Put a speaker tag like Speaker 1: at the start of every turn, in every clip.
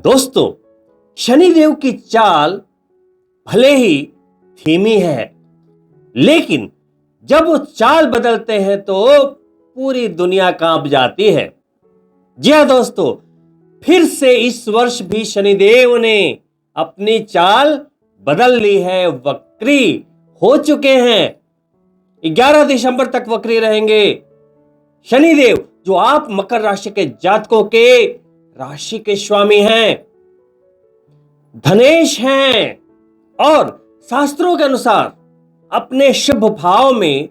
Speaker 1: दोस्तों, शनिदेव की चाल भले ही धीमी है, लेकिन जब वो चाल बदलते हैं तो पूरी दुनिया कांप जाती है। जी हाँ दोस्तों, फिर से इस वर्ष भी शनिदेव ने अपनी चाल बदल ली है, वक्री हो चुके हैं। 11 दिसंबर तक वक्री रहेंगे शनिदेव, जो आप मकर राशि के जातकों के राशि के स्वामी हैं, धनेश हैं और शास्त्रों के अनुसार अपने शुभ भाव में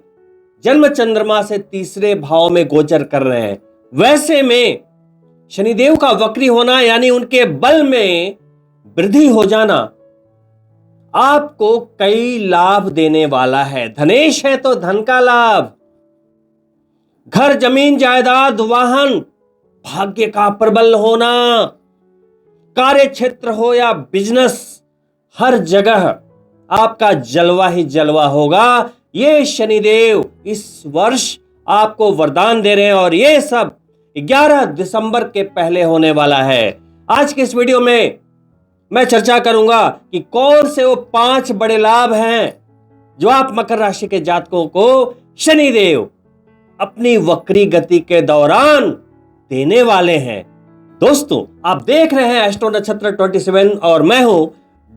Speaker 1: जन्म चंद्रमा से तीसरे भाव में गोचर कर रहे हैं। वैसे में शनिदेव का वक्री होना यानी उनके बल में वृद्धि हो जाना आपको कई लाभ देने वाला है। धनेश है तो धन का लाभ, घर जमीन जायदाद वाहन, भाग्य का प्रबल होना, कार्य क्षेत्र हो या बिजनेस, हर जगह आपका जलवा ही जलवा होगा। ये शनिदेव इस वर्ष आपको वरदान दे रहे हैं और ये सब 11 दिसंबर के पहले होने वाला है। आज के इस वीडियो में मैं चर्चा करूंगा कि कौन से वो 5 बड़े लाभ हैं जो आप मकर राशि के जातकों को शनिदेव अपनी वक्री गति के दौरान देने वाले हैं। दोस्तों, आप देख रहे हैं एस्ट्रो नक्षत्र 27 और मैं हूं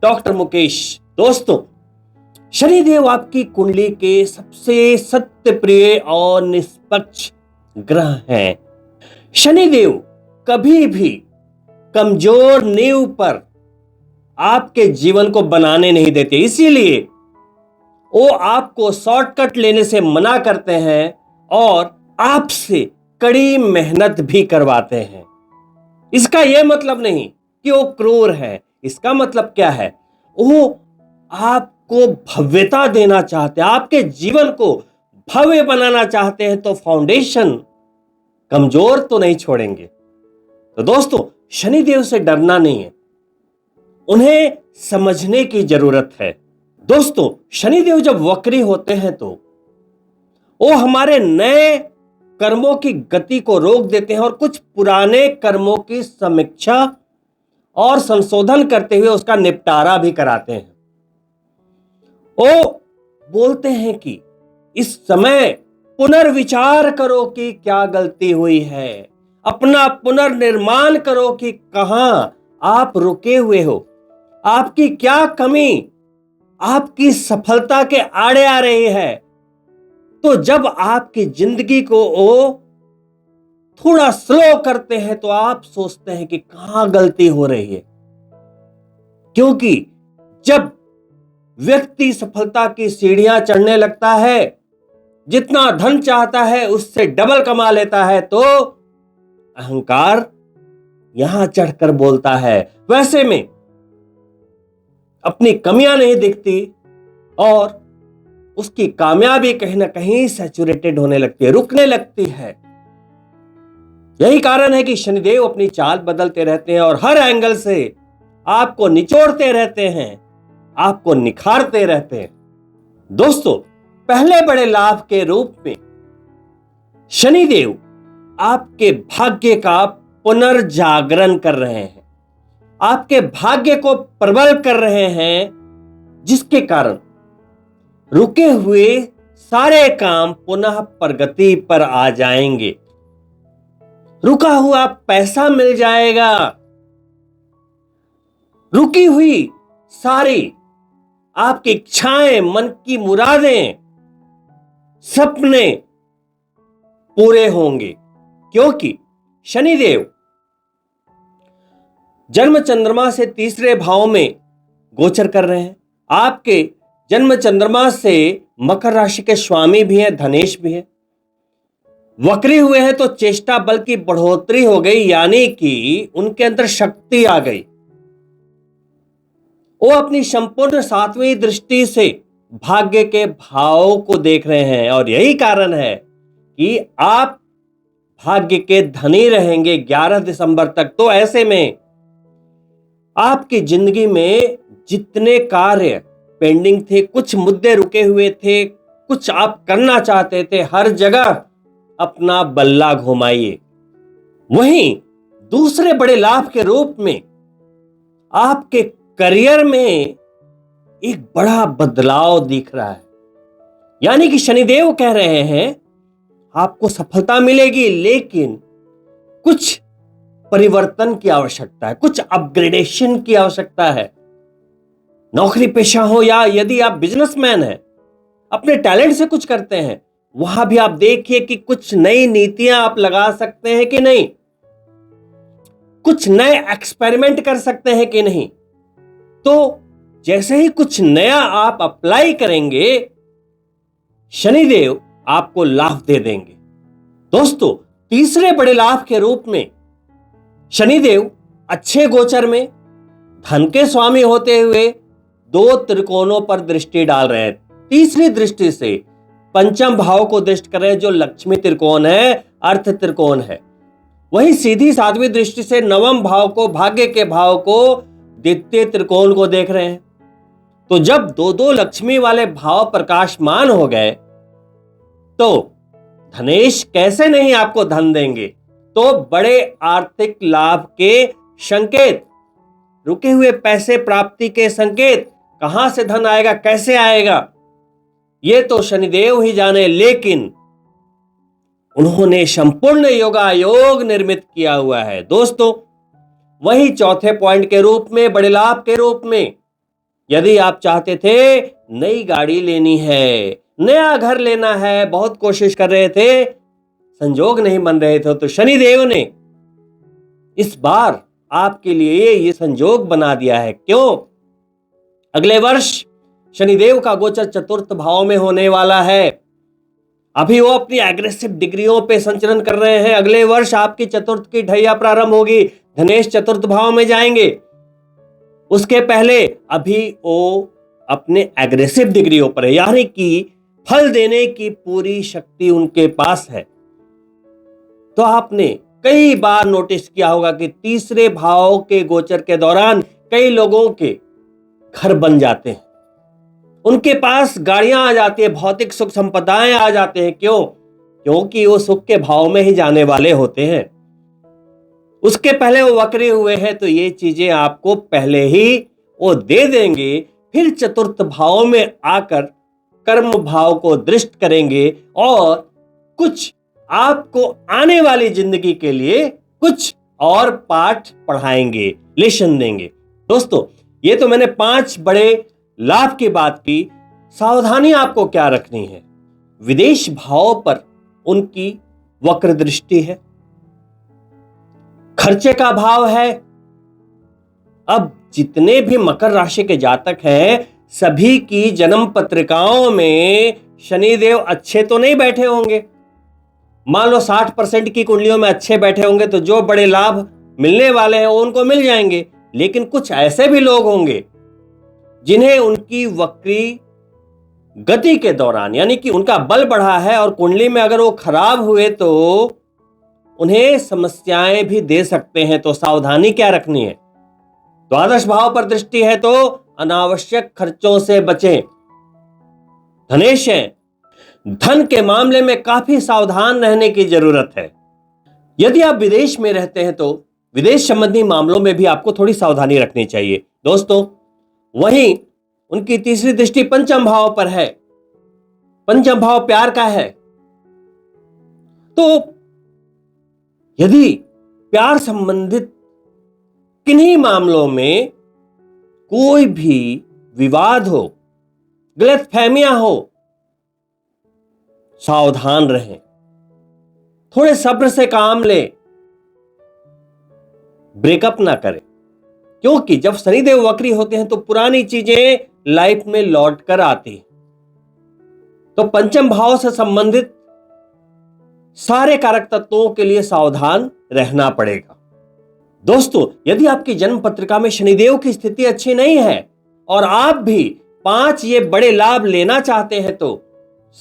Speaker 1: डॉक्टर मुकेश। दोस्तों, शनिदेव आपकी कुंडली के सबसे सत्य प्रिय और निष्पक्ष ग्रह हैं। शनिदेव कभी भी कमजोर नींव पर आपके जीवन को बनाने नहीं देते, इसीलिए वो आपको शॉर्टकट लेने से मना करते हैं और आपसे कड़ी मेहनत भी करवाते हैं। इसका यह मतलब नहीं कि वो क्रूर है। इसका मतलब क्या है? वो आपको भव्यता देना चाहते हैं, आपके जीवन को भव्य बनाना चाहते हैं, तो फाउंडेशन कमजोर तो नहीं छोड़ेंगे। तो दोस्तों, शनिदेव से डरना नहीं है, उन्हें समझने की जरूरत है। दोस्तों, शनिदेव जब वक्री होते हैं तो वो हमारे नए कर्मों की गति को रोक देते हैं और कुछ पुराने कर्मों की समीक्षा और संशोधन करते हुए उसका निपटारा भी कराते हैं। वो बोलते हैं कि इस समय पुनर्विचार करो कि क्या गलती हुई है, अपना पुनर्निर्माण करो कि कहां आप रुके हुए हो, आपकी क्या कमी आपकी सफलता के आड़े आ रही है। तो जब आपकी जिंदगी को वो थोड़ा स्लो करते हैं तो आप सोचते हैं कि कहां गलती हो रही है, क्योंकि जब व्यक्ति सफलता की सीढ़ियां चढ़ने लगता है, जितना धन चाहता है उससे डबल कमा लेता है, तो अहंकार यहां चढ़कर बोलता है। वैसे में अपनी कमियां नहीं दिखती और उसकी कामयाबी कहीं ना कहीं सैचुरेटेड होने लगती है, रुकने लगती है। यही कारण है कि शनिदेव अपनी चाल बदलते रहते हैं और हर एंगल से आपको निचोड़ते रहते हैं, आपको निखारते रहते हैं। दोस्तों, पहले बड़े लाभ के रूप में शनिदेव आपके भाग्य का पुनर्जागरण कर रहे हैं, आपके भाग्य को प्रबल कर रहे हैं, जिसके कारण रुके हुए सारे काम पुनः प्रगति पर आ जाएंगे। रुका हुआ पैसा मिल जाएगा, रुकी हुई सारी आपकी इच्छाएं, मन की मुरादें, सपने पूरे होंगे, क्योंकि शनिदेव जन्म चंद्रमा से तीसरे भाव में गोचर कर रहे हैं। आपके जन्म चंद्रमा से मकर राशि के स्वामी भी हैं, धनेश भी है। वक्री हुए हैं तो चेष्टा बल की बढ़ोतरी हो गई, यानी कि उनके अंदर शक्ति आ गई। वो अपनी संपूर्ण 7वीं दृष्टि से भाग्य के भाव को देख रहे हैं और यही कारण है कि आप भाग्य के धनी रहेंगे 11 दिसंबर तक। तो ऐसे में आपकी जिंदगी में जितने कार्य पेंडिंग थे, कुछ मुद्दे रुके हुए थे, कुछ आप करना चाहते थे, हर जगह अपना बल्ला घुमाइए। वहीं दूसरे बड़े लाभ के रूप में आपके करियर में एक बड़ा बदलाव दिख रहा है। यानी कि शनिदेव कह रहे हैं आपको सफलता मिलेगी, लेकिन कुछ परिवर्तन की आवश्यकता है, कुछ अपग्रेडेशन की आवश्यकता है। नौकरी पेशा हो या यदि आप बिजनेसमैन हैं, अपने टैलेंट से कुछ करते हैं, वहां भी आप देखिए कि कुछ नई नीतियां आप लगा सकते हैं कि नहीं, कुछ नए एक्सपेरिमेंट कर सकते हैं कि नहीं। तो जैसे ही कुछ नया आप अप्लाई करेंगे, शनिदेव आपको लाभ दे देंगे। दोस्तों, तीसरे बड़े लाभ के रूप में शनिदेव अच्छे गोचर में धन के स्वामी होते हुए 2 त्रिकोणों पर दृष्टि डाल रहे हैं। तीसरी दृष्टि से पंचम भाव को दृष्टि कर रहे हैं, जो लक्ष्मी त्रिकोण है, अर्थ त्रिकोण है। वहीं सीधी 7वीं दृष्टि से नवम भाव को, भाग्य के भाव को, द्वितीय त्रिकोण को देख रहे हैं। तो जब 2 लक्ष्मी वाले भाव प्रकाशमान हो गए, तो धनेश कैसे नहीं आपको धन देंगे। तो बड़े आर्थिक लाभ के संकेत, रुके हुए पैसे प्राप्ति के संकेत, कहां से धन आएगा, कैसे आएगा, ये तो शनिदेव ही जाने। लेकिन उन्होंने संपूर्ण योगायोग निर्मित किया हुआ है। दोस्तों, वही चौथे पॉइंट के रूप में, बड़े लाभ के रूप में, यदि आप चाहते थे नई गाड़ी लेनी है, नया घर लेना है, बहुत कोशिश कर रहे थे, संजोग नहीं बन रहे थे, तो शनिदेव ने इस बार आपके लिए ये संजोग बना दिया है। क्यों? अगले वर्ष शनिदेव का गोचर चतुर्थ भाव में होने वाला है। अभी वो अपनी एग्रेसिव डिग्रियों पे संचरण कर रहे हैं। अगले वर्ष आपकी चतुर्थ की ढैया प्रारंभ होगी, धनेश चतुर्थ भाव में जाएंगे। उसके पहले अभी वो अपने एग्रेसिव डिग्रियों पर है, यानी कि फल देने की पूरी शक्ति उनके पास है। तो आपने कई बार नोटिस किया होगा कि तीसरे भाव के गोचर के दौरान कई लोगों के घर बन जाते हैं, उनके पास गाड़ियां आ जाती है, भौतिक सुख संपदाएं आ जाते हैं। क्यों? क्योंकि वो सुख के भाव में ही जाने वाले होते हैं। उसके पहले वो वक्री हुए हैं, तो ये चीजें आपको पहले ही वो दे देंगे। फिर चतुर्थ भाव में आकर कर्म भाव को दृष्ट करेंगे और कुछ आपको आने वाली जिंदगी के लिए कुछ और पाठ पढ़ाएंगे, लेसन देंगे। दोस्तों, ये तो मैंने 5 बड़े लाभ की बात की। सावधानी आपको क्या रखनी है? विदेश भाव पर उनकी वक्र दृष्टि है, खर्चे का भाव है। अब जितने भी मकर राशि के जातक हैं, सभी की जन्म पत्रिकाओं में शनिदेव अच्छे तो नहीं बैठे होंगे। मान लो 60% की कुंडलियों में अच्छे बैठे होंगे, तो जो बड़े लाभ मिलने वाले हैं उनको मिल जाएंगे। लेकिन कुछ ऐसे भी लोग होंगे जिन्हें उनकी वक्री गति के दौरान, यानी कि उनका बल बढ़ा है और कुंडली में अगर वो खराब हुए तो उन्हें समस्याएं भी दे सकते हैं। तो सावधानी क्या रखनी है? द्वादश भाव पर दृष्टि है तो अनावश्यक खर्चों से बचें। धनेश है, धन के मामले में काफी सावधान रहने की जरूरत है। यदि आप विदेश में रहते हैं तो विदेश संबंधी मामलों में भी आपको थोड़ी सावधानी रखनी चाहिए। दोस्तों, वहीं उनकी तीसरी दृष्टि पंचम भाव पर है। पंचम भाव प्यार का है। तो यदि प्यार संबंधित किन्हीं मामलों में कोई भी विवाद हो, गलतफहमियां हो, सावधान रहें, थोड़े सब्र से काम लें, ब्रेकअप ना करें। क्योंकि जब शनिदेव वक्री होते हैं तो पुरानी चीजें लाइफ में लौट कर आती हैं। तो पंचम भाव से संबंधित सारे कारक तत्वों के लिए सावधान रहना पड़ेगा। दोस्तों, यदि आपकी जन्म पत्रिका में शनिदेव की स्थिति अच्छी नहीं है और आप भी 5 ये बड़े लाभ लेना चाहते हैं, तो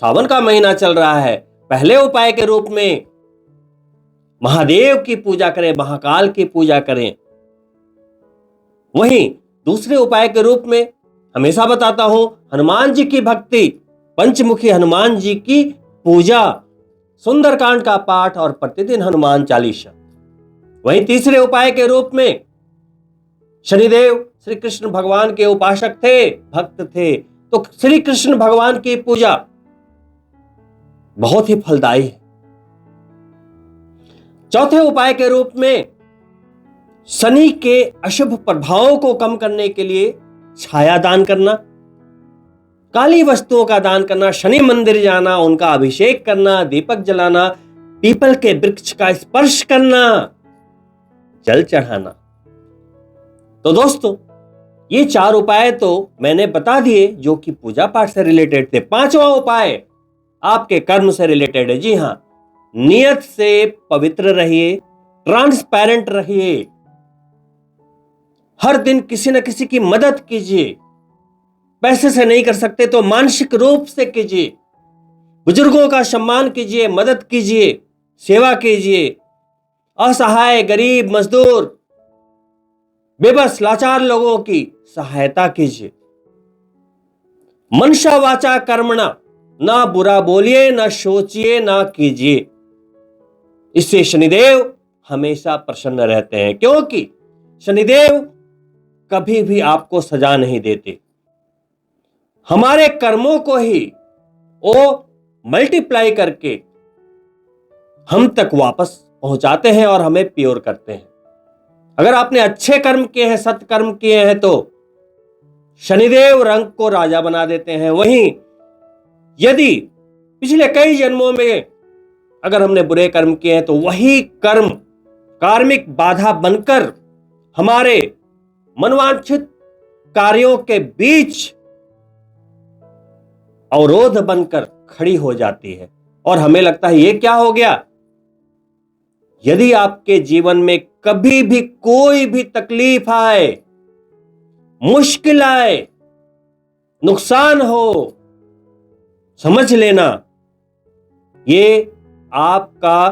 Speaker 1: सावन का महीना चल रहा है, पहले उपाय के रूप में महादेव की पूजा करें, महाकाल की पूजा करें। वहीं दूसरे उपाय के रूप में हमेशा बताता हूं, हनुमान जी की भक्ति, पंचमुखी हनुमान जी की पूजा, सुंदरकांड का पाठ और प्रतिदिन हनुमान चालीसा। वहीं तीसरे उपाय के रूप में शनिदेव श्री कृष्ण भगवान के उपासक थे, भक्त थे, तो श्री कृष्ण भगवान की पूजा बहुत ही फलदायी है। चौथे उपाय के रूप में शनि के अशुभ प्रभावों को कम करने के लिए छाया दान करना, काली वस्तुओं का दान करना, शनि मंदिर जाना, उनका अभिषेक करना, दीपक जलाना, पीपल के वृक्ष का स्पर्श करना, जल चढ़ाना। तो दोस्तों, ये 4 उपाय तो मैंने बता दिए जो कि पूजा पाठ से रिलेटेड थे। 5वां उपाय आपके कर्म से रिलेटेड है। जी हां, नियत से पवित्र रहिए, ट्रांसपेरेंट रहिए, हर दिन किसी न किसी की मदद कीजिए। पैसे से नहीं कर सकते तो मानसिक रूप से कीजिए, बुजुर्गों का सम्मान कीजिए, मदद कीजिए, सेवा कीजिए, असहाय, गरीब, मजदूर, बेबस, लाचार लोगों की सहायता कीजिए। मनसा वाचा कर्मणा, ना बुरा बोलिए, ना सोचिए, ना कीजिए। इससे शनिदेव हमेशा प्रसन्न रहते हैं, क्योंकि शनिदेव कभी भी आपको सजा नहीं देते। हमारे कर्मों को ही वो मल्टीप्लाई करके हम तक वापस पहुंचाते हैं और हमें प्योर करते हैं। अगर आपने अच्छे कर्म किए हैं, सत्कर्म किए हैं, तो शनिदेव रंग को राजा बना देते हैं। वहीं यदि पिछले कई जन्मों में अगर हमने बुरे कर्म किए हैं, तो वही कर्म कार्मिक बाधा बनकर हमारे मनवांछित कार्यों के बीच अवरोध बनकर खड़ी हो जाती है और हमें लगता है ये क्या हो गया। यदि आपके जीवन में कभी भी कोई भी तकलीफ आए, मुश्किल आए, नुकसान हो, समझ लेना ये आपका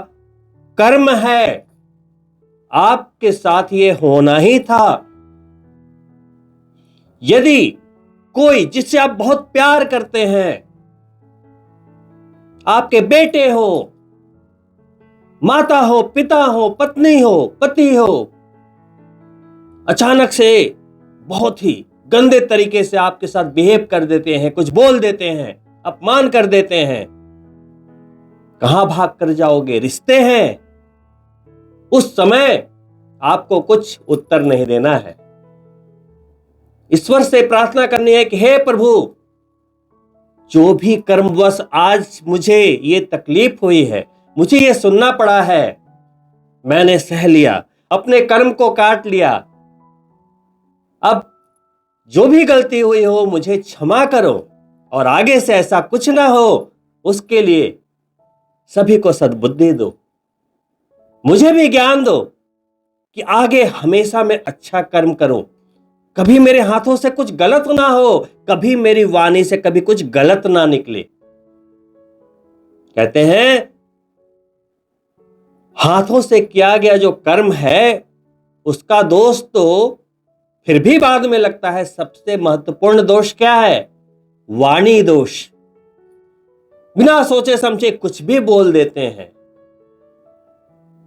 Speaker 1: कर्म है, आपके साथ ये होना ही था। यदि कोई जिससे आप बहुत प्यार करते हैं, आपके बेटे हो, माता हो, पिता हो, पत्नी हो, पति हो, अचानक से बहुत ही गंदे तरीके से आपके साथ बिहेव कर देते हैं, कुछ बोल देते हैं, अपमान कर देते हैं, कहां भाग कर जाओगे? रिश्ते हैं। उस समय आपको कुछ उत्तर नहीं देना है, ईश्वर से प्रार्थना करनी है कि हे प्रभु, जो भी कर्मवश आज मुझे ये तकलीफ हुई है, मुझे ये सुनना पड़ा है, मैंने सह लिया, अपने कर्म को काट लिया। अब जो भी गलती हुई हो मुझे क्षमा करो और आगे से ऐसा कुछ ना हो, उसके लिए सभी को सद्बुद्धि दो। मुझे भी ज्ञान दो कि आगे हमेशा मैं अच्छा कर्म करूं, कभी मेरे हाथों से कुछ गलत ना हो, कभी मेरी वाणी से कभी कुछ गलत ना निकले। कहते हैं हाथों से किया गया जो कर्म है उसका दोष तो फिर भी बाद में लगता है। सबसे महत्वपूर्ण दोष क्या है? वाणी दोष। बिना सोचे समझे कुछ भी बोल देते हैं,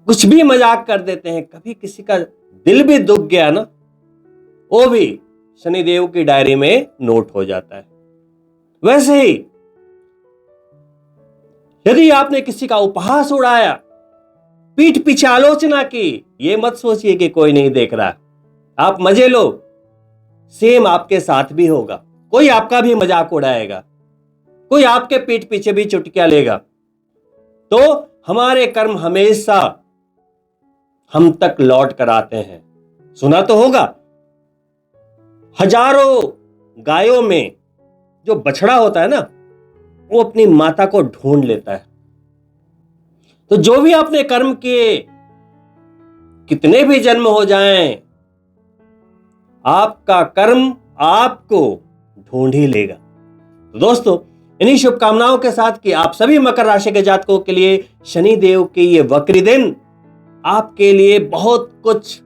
Speaker 1: कुछ भी मजाक कर देते हैं। कभी किसी का दिल भी दुख गया ना, वो भी शनिदेव की डायरी में नोट हो जाता है। वैसे ही यदि आपने किसी का उपहास उड़ाया, पीठ पीछे आलोचना की, ये मत सोचिए कि कोई नहीं देख रहा, आप मजे लो, सेम आपके साथ भी होगा। कोई आपका भी मजाक उड़ाएगा, कोई आपके पीठ पीछे भी चुटकियां लेगा। तो हमारे कर्म हमेशा हम तक लौट कर आते हैं। सुना तो होगा, हजारों गायों में जो बछड़ा होता है ना, वो अपनी माता को ढूंढ लेता है। तो जो भी आपने कर्म किए, कितने भी जन्म हो जाएं, आपका कर्म आपको ढूंढ ही लेगा। तो दोस्तों, इन्हीं शुभकामनाओं के साथ कि आप सभी मकर राशि के जातकों के लिए शनि देव के ये वक्री दिन आपके लिए बहुत कुछ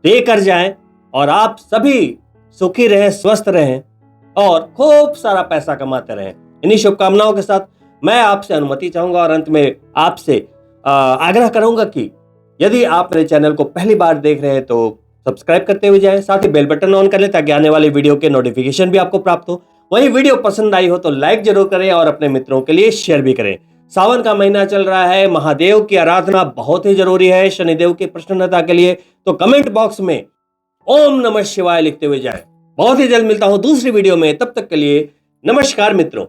Speaker 1: देकर जाएं और आप सभी सुखी रहें, स्वस्थ रहें और खूब सारा पैसा कमाते रहें। इन्हीं शुभकामनाओं के साथ मैं आपसे अनुमति चाहूंगा और अंत में आपसे आग्रह करूंगा कि यदि आप मेरे चैनल को पहली बार देख रहे हैं तो सब्सक्राइब करते हुए जाएं, साथ ही बेल बटन ऑन कर लें ताकि आने वाले वीडियो के नोटिफिकेशन भी आपको प्राप्त हो। वहीं वीडियो पसंद आई हो तो लाइक जरूर करें और अपने मित्रों के लिए शेयर भी करें। सावन का महीना चल रहा है, महादेव की आराधना बहुत ही जरूरी है शनिदेव की प्रसन्नता के लिए। तो कमेंट बॉक्स में ओम नमः शिवाय लिखते हुए जाएं। बहुत ही जल्द मिलता हूं दूसरी वीडियो में, तब तक के लिए नमस्कार मित्रों।